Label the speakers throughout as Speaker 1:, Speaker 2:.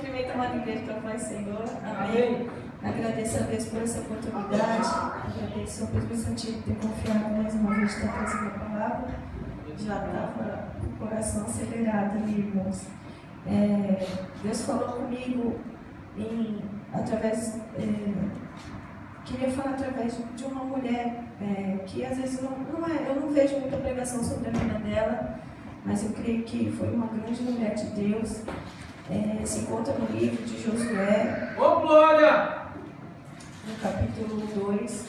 Speaker 1: cumprimento a amada igreja para a paz do Senhor. Amém. Agradeço a Deus por essa oportunidade. Agradeço ao Espírito Santo por ter confiado mais uma vez de estar trazendo a palavra. Já estava com o coração acelerado ali, irmãos. Deus falou comigo queria falar através de uma mulher que às vezes eu não vejo muita pregação sobre a vida dela, mas eu creio que foi uma grande mulher de Deus. Se encontra no livro de Josué.
Speaker 2: Ô, glória!
Speaker 1: No capítulo 2.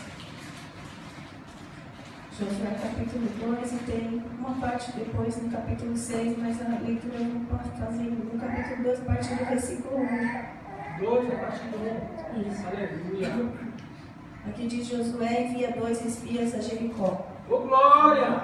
Speaker 1: Josué capítulo 2 e tem uma parte depois no capítulo 6, mas a leitura eu não posso fazer no capítulo 2, a partir do versículo 1.
Speaker 2: 2 a partir do 1.
Speaker 1: Isso.
Speaker 2: Aleluia.
Speaker 1: Aqui diz: Josué envia 2 espias a Jericó.
Speaker 2: Ô, glória!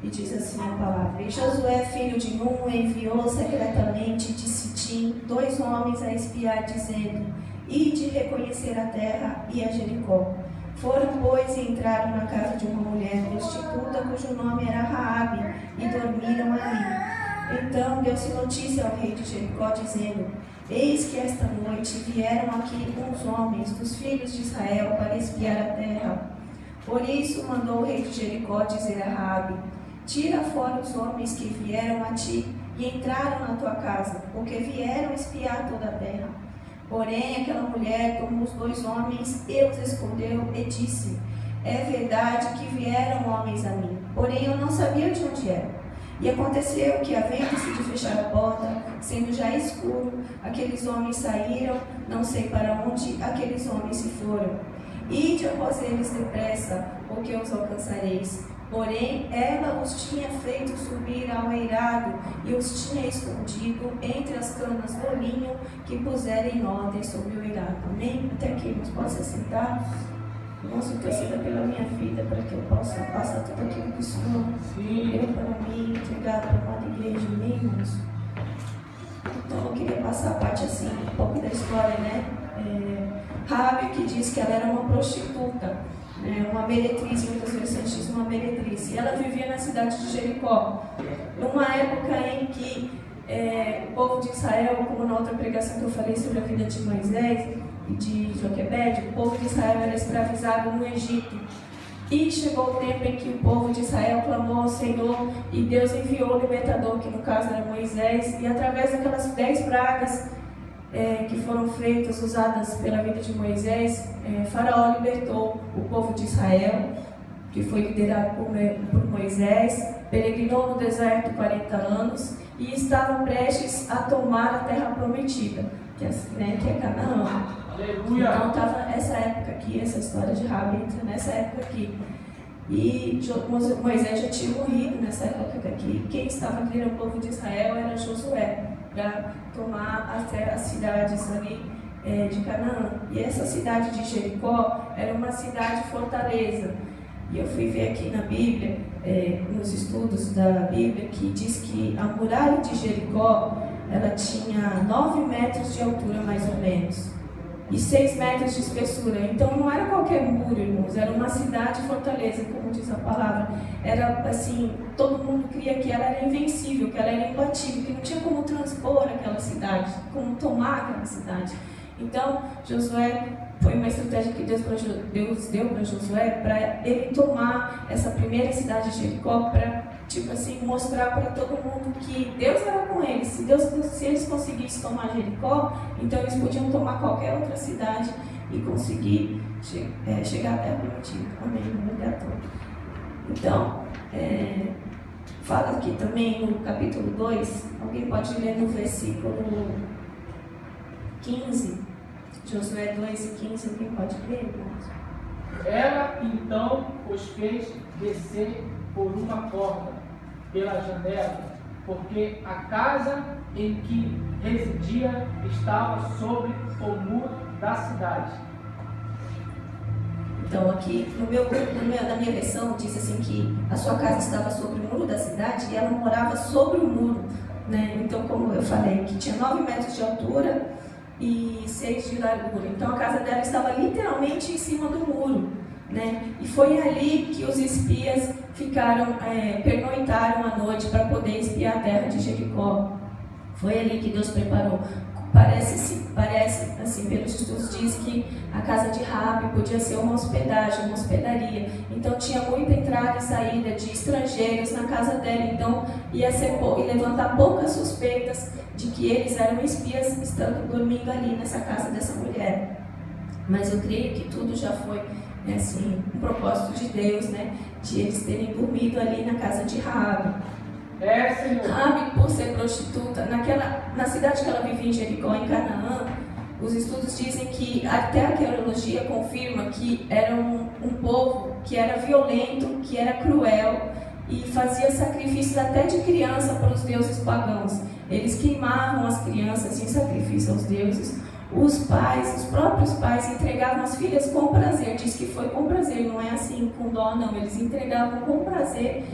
Speaker 1: E diz assim a palavra: E Josué, filho de Nun, enviou secretamente de Sitim 2 homens a espiar, dizendo: Ide reconhecer a terra e a Jericó. Foram, pois, e entraram na casa de uma mulher prostituta, cujo nome era Raabe, e dormiram ali. Então deu-se notícia ao rei de Jericó, dizendo: Eis que esta noite vieram aqui uns homens dos filhos de Israel para espiar a terra. Por isso mandou o rei de Jericó dizer a Raabe: Tira fora os homens que vieram a ti e entraram na tua casa, porque vieram espiar toda a terra. Porém, aquela mulher tomou os 2 homens e os escondeu e disse: É verdade que vieram homens a mim, porém eu não sabia de onde eram. E aconteceu que, havendo-se de fechar a porta, sendo já escuro, aqueles homens saíram, não sei para onde aqueles homens se foram. Ide após eles depressa, porque os alcançareis. Porém, ela os tinha feito subir ao eirado e os tinha escondido entre as canas do linho que puseram em ordem sobre o eirado. Amém? Até aqui, irmãos, possa sentar. Irmãos, interceda pela minha vida, para que eu possa passar tudo aquilo que o Senhor deu para mim, entregar para a amada igreja. Amém, irmãos? Então, eu queria passar a parte assim, um pouco da história, né? Raabe, que diz que ela era uma prostituta, uma meretriz, em outras versões diz uma meretriz, e ela vivia na cidade de Jericó, numa época em que o povo de Israel, como na outra pregação que eu falei sobre a vida de Moisés e de Joquebede, o povo de Israel era escravizado no Egito. E chegou o tempo em que o povo de Israel clamou ao Senhor e Deus enviou o libertador, que no caso era Moisés, e através daquelas 10 pragas que foram feitas, usadas pela vida de Moisés, Faraó libertou o povo de Israel, que foi liderado por Moisés, peregrinou no deserto 40 anos e estava prestes a tomar a terra prometida, que é Canaã.
Speaker 2: Aleluia.
Speaker 1: Então estava essa época aqui, essa história de Raabe entra nessa época aqui. E Moisés já tinha morrido nessa época aqui. Quem estava ali no povo de Israel era Josué, para tomar as cidades ali de Canaã. E essa cidade de Jericó era uma cidade fortaleza. E eu fui ver aqui na Bíblia, nos estudos da Bíblia, que diz que a muralha de Jericó, ela tinha 9 metros de altura mais ou menos, e 6 metros de espessura. Então não era qualquer muro, irmãos, era uma cidade fortaleza, como diz a palavra. Era assim, todo mundo cria que ela era invencível, que ela era imbatível, que não tinha como transpor aquela cidade, como tomar aquela cidade. Então, Josué, foi uma estratégia que Deus deu para Josué, para ele tomar essa primeira cidade de Jericó, para mostrar para todo mundo que Deus era com eles. Se eles conseguissem tomar Jericó, então eles podiam tomar qualquer outra cidade e conseguir chegar até a prometida. Amém. Obrigado. Então, fala aqui também no capítulo 2, alguém pode ler no versículo 15, Josué 2 e 15, alguém pode ler, irmãos?
Speaker 2: Ela então os fez descer por uma porta, pela janela, porque a casa em que residia estava sobre o muro da cidade.
Speaker 1: Então aqui, na minha versão, diz assim que a sua casa estava sobre o muro da cidade e ela morava sobre o muro, né? Então, como eu falei, que tinha 9 metros de altura e 6 de largura. Então a casa dela estava literalmente em cima do muro, né? E foi ali que os espias pernoitaram à noite para poder espiar a terra de Jericó. Foi ali que Deus preparou. Parece assim, pelos estudos diz que a casa de Raabe podia ser uma hospedagem, uma hospedaria. Então tinha muita entrada e saída de estrangeiros na casa dela. Então ia levantar poucas suspeitas de que eles eram espias estando dormindo ali nessa casa dessa mulher. Mas eu creio que tudo já foi assim, um propósito de Deus, né? De eles terem dormido ali na casa de Raabe.
Speaker 2: Senhor.
Speaker 1: Raabe, por ser prostituta, na cidade que ela vivia em Jericó, em Canaã, os estudos dizem que até a arqueologia confirma que era um povo que era violento, que era cruel e fazia sacrifícios até de criança para os deuses pagãos. Eles queimavam as crianças em sacrifício aos deuses. Os próprios pais entregavam as filhas com prazer. Diz que foi com prazer, não é assim com dó, não. Eles entregavam com prazer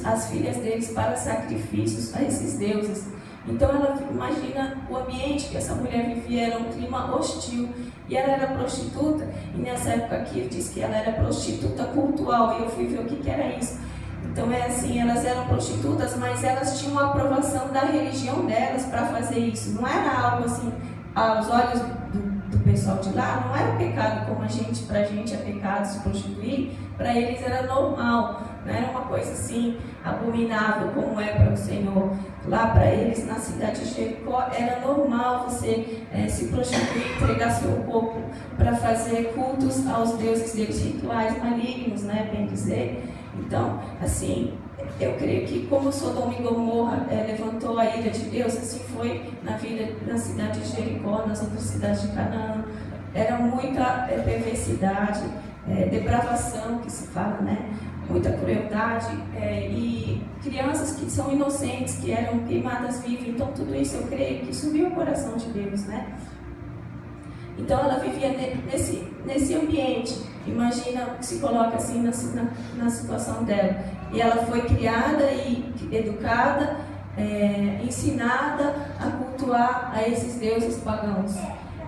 Speaker 1: as filhas deles para sacrifícios a esses deuses. Então ela imagina o ambiente que essa mulher vivia, era um clima hostil. E ela era prostituta, e nessa época aqui diz que ela era prostituta cultual, e eu fui ver o que era isso. Então é assim, elas eram prostitutas, mas elas tinham a aprovação da religião delas para fazer isso. Não era algo assim, aos olhos do pessoal de lá, não era pecado como pra gente é pecado se prostituir, para eles era normal, não era uma coisa assim abominável como é para o Senhor. Lá para eles, na cidade de Jericó, era normal você se prostituir, entregar seu corpo para fazer cultos aos deuses deles, rituais malignos, né, bem dizer. Então, assim, eu creio que como Sodoma e Gomorra levantou a ira de Deus, assim foi na cidade de Jericó, nas outras cidades de Canaã. Era muita perversidade, depravação que se fala, né? Muita crueldade e crianças que são inocentes, que eram queimadas vivas. Então tudo isso eu creio que subiu o coração de Deus, né? Então ela vivia nesse ambiente. Imagina, se coloca assim na situação dela. E ela foi criada e educada, ensinada a cultuar a esses deuses pagãos.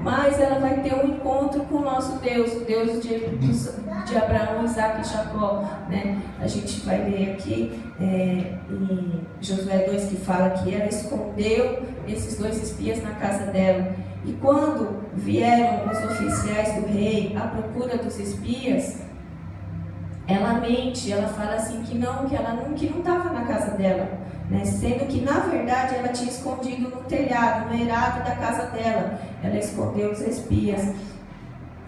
Speaker 1: Mas ela vai ter um encontro com o nosso Deus, o Deus de Abraão, Isaac e Jacó, né? A gente vai ler aqui em Josué 2 que fala que ela escondeu esses 2 espias na casa dela. E quando vieram os oficiais do rei à procura dos espias, ela mente, ela fala assim que não estava na casa dela, né? Sendo que na verdade ela tinha escondido no telhado, no eirado da casa dela. Ela escondeu os espias.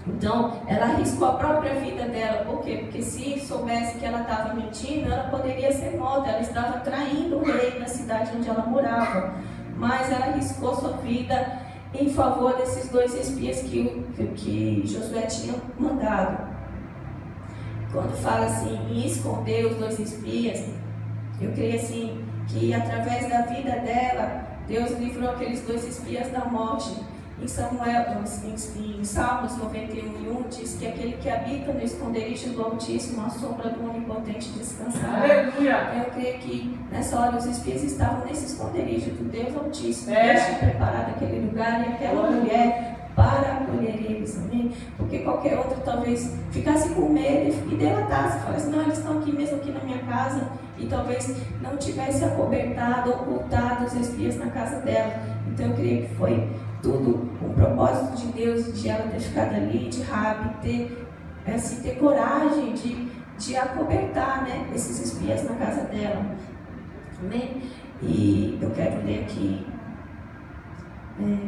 Speaker 1: Então ela arriscou a própria vida dela. Por quê? Porque se soubesse que ela estava mentindo, ela poderia ser morta. Ela estava traindo o rei da cidade onde ela morava. Mas ela arriscou sua vida em favor desses 2 espias que Josué tinha mandado. Quando fala assim em esconder os 2 espias, eu creio assim que através da vida dela, Deus livrou aqueles 2 espias da morte. Em Salmos 91:1 diz que aquele que habita no esconderijo do Altíssimo, à sombra do Onipotente descansará.
Speaker 2: Aleluia!
Speaker 1: Eu creio que nessa hora os espias estavam nesse esconderijo do Deus Altíssimo. Deus tinha preparado aquele lugar e aquela mulher para acolher eles, amém? Porque qualquer outro talvez ficasse com medo e delatasse, falasse, não, eles estão aqui mesmo aqui na minha casa, e talvez não tivesse acobertado, ocultado os espias na casa dela. Então eu creio que foi tudo um propósito de Deus, de ela ter ficado ali, de Raabe ter coragem de acobertar, né, esses espias na casa dela, amém? E eu quero ler aqui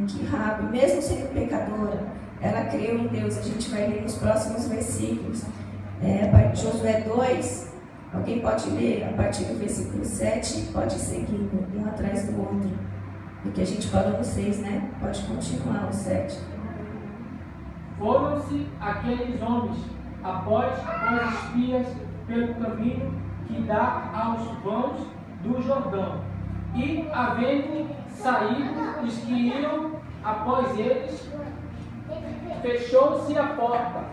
Speaker 1: que Raabe, mesmo sendo pecadora, ela creu em Deus. A gente vai ler nos próximos versículos. A partir de Josué 2, alguém pode ler a partir do versículo 7, pode ir seguindo um atrás do outro, porque a gente parou no 6, né? Pode continuar o 7.
Speaker 2: Foram-se aqueles homens após os espias pelo caminho que dá aos vãos do Jordão, e havendo saído os que iam após eles, fechou-se a porta.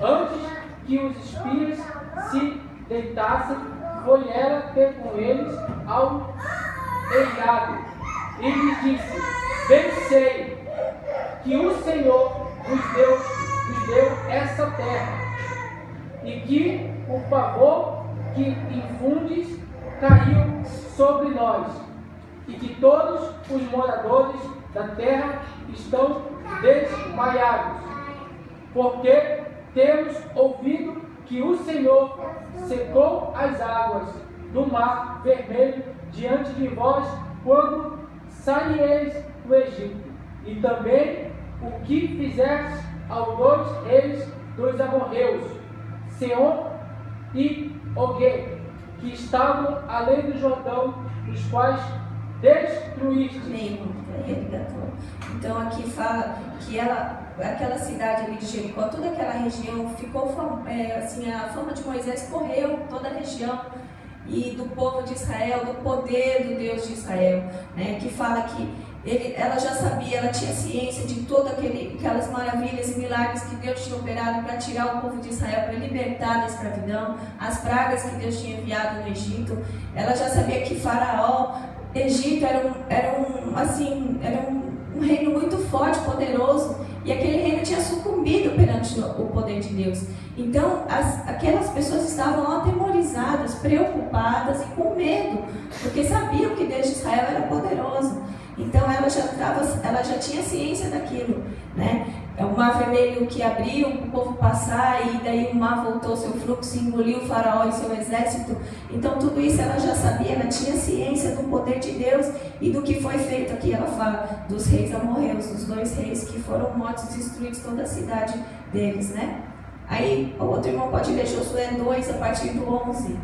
Speaker 2: Antes que os espias se deitassem, foi ela ter com eles ao eirado e lhes disse: bem sei que o Senhor nos deu essa terra, e que o pavor que infundes caiu sobre nós, e que todos os moradores da terra estão desmaiados, porque temos ouvido que o Senhor secou as águas do mar vermelho diante de vós quando saíeis do Egito, e também o que fizeste aos 2 reis dos amorreus, Seom e Ogê, que estavam além do Jordão, os quais destruíste.
Speaker 1: Então aqui fala que aquela cidade ali de Jericó, toda aquela região ficou assim, a fama de Moisés correu toda a região e do povo de Israel, do poder do Deus de Israel, né? Que fala que ela já sabia, ela tinha ciência de todas aquelas maravilhas e milagres que Deus tinha operado para tirar o povo de Israel, para libertar da escravidão, as pragas que Deus tinha enviado no Egito. Ela já sabia que Faraó, Egito era um reino muito forte, poderoso, e aquele reino tinha sucumbido perante o poder de Deus. Então, aquelas pessoas estavam atemorizadas, preocupadas e com medo, porque sabiam que Deus de Israel era poderoso. Então, ela já tinha ciência daquilo, né? O mar vermelho que abriu, o povo passar, e daí o mar voltou seu fluxo, engoliu o faraó e seu exército. Então tudo isso ela já sabia, ela tinha ciência do poder de Deus e do que foi feito. Aqui ela fala dos reis amorreus, os 2 reis que foram mortos e destruídos toda a cidade deles, né? Aí o outro irmão pode ler Josué 2 a partir do 11.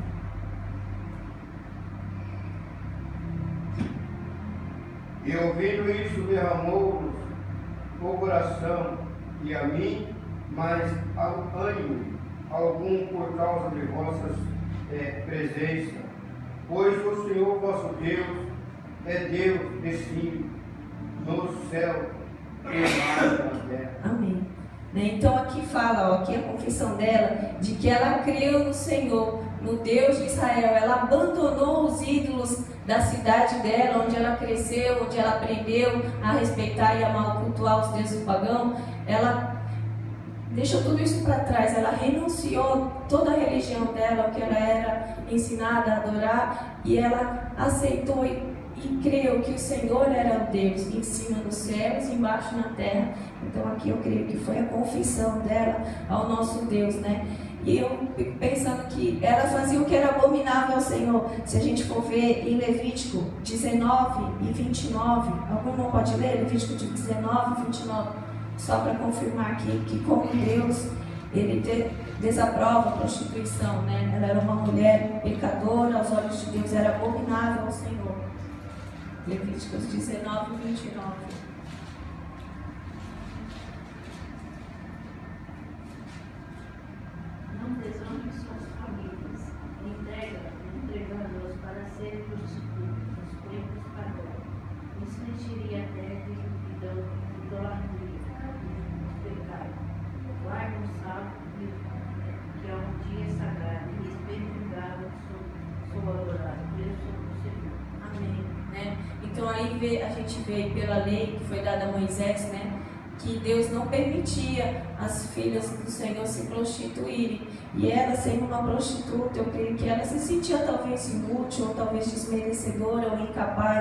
Speaker 3: E ouvindo isso derramou o coração e a mim, mas ao ânimo algum por causa de vossas presença, pois o Senhor vosso Deus é Deus de cima, no céu e embaixo na terra.
Speaker 1: Amém. Então aqui fala, aqui a confissão dela, de que ela creu no Senhor, no Deus de Israel. Ela abandonou os ídolos da cidade dela, onde ela cresceu, onde ela aprendeu a respeitar e amar, cultuar os deuses pagãos. Ela deixou tudo isso para trás, ela renunciou toda a religião dela, o que ela era ensinada a adorar, e ela aceitou e creu que o Senhor era o Deus, em cima dos céus e embaixo na terra. Então aqui eu creio que foi a confissão dela ao nosso Deus, né? E eu fico pensando que ela fazia o que era abominável ao Senhor. Se a gente for ver em Levítico 19 e 29, algum irmão pode ler Levítico 19 e 29, só para confirmar que como Deus, ele desaprova a prostituição, né? Ela era uma mulher pecadora, aos olhos de Deus era abominável ao Senhor. Levíticos 19 e 29.
Speaker 4: Não desonre suas famílias, entregando-os para serem prostitutas nos templos pagãos. Isso encheria a terra de idolatria e pecado. Guarda o sábado, que é um dia sagrado, e respeite o sou adorado. Eu sou o Senhor.
Speaker 1: Amém. Né? Então aí a gente vê pela lei que foi dada a Moisés, né, que Deus não permitia as filhas do Senhor se prostituírem. E ela, sendo uma prostituta, eu creio que ela se sentia talvez inútil, ou talvez desmerecedora, ou incapaz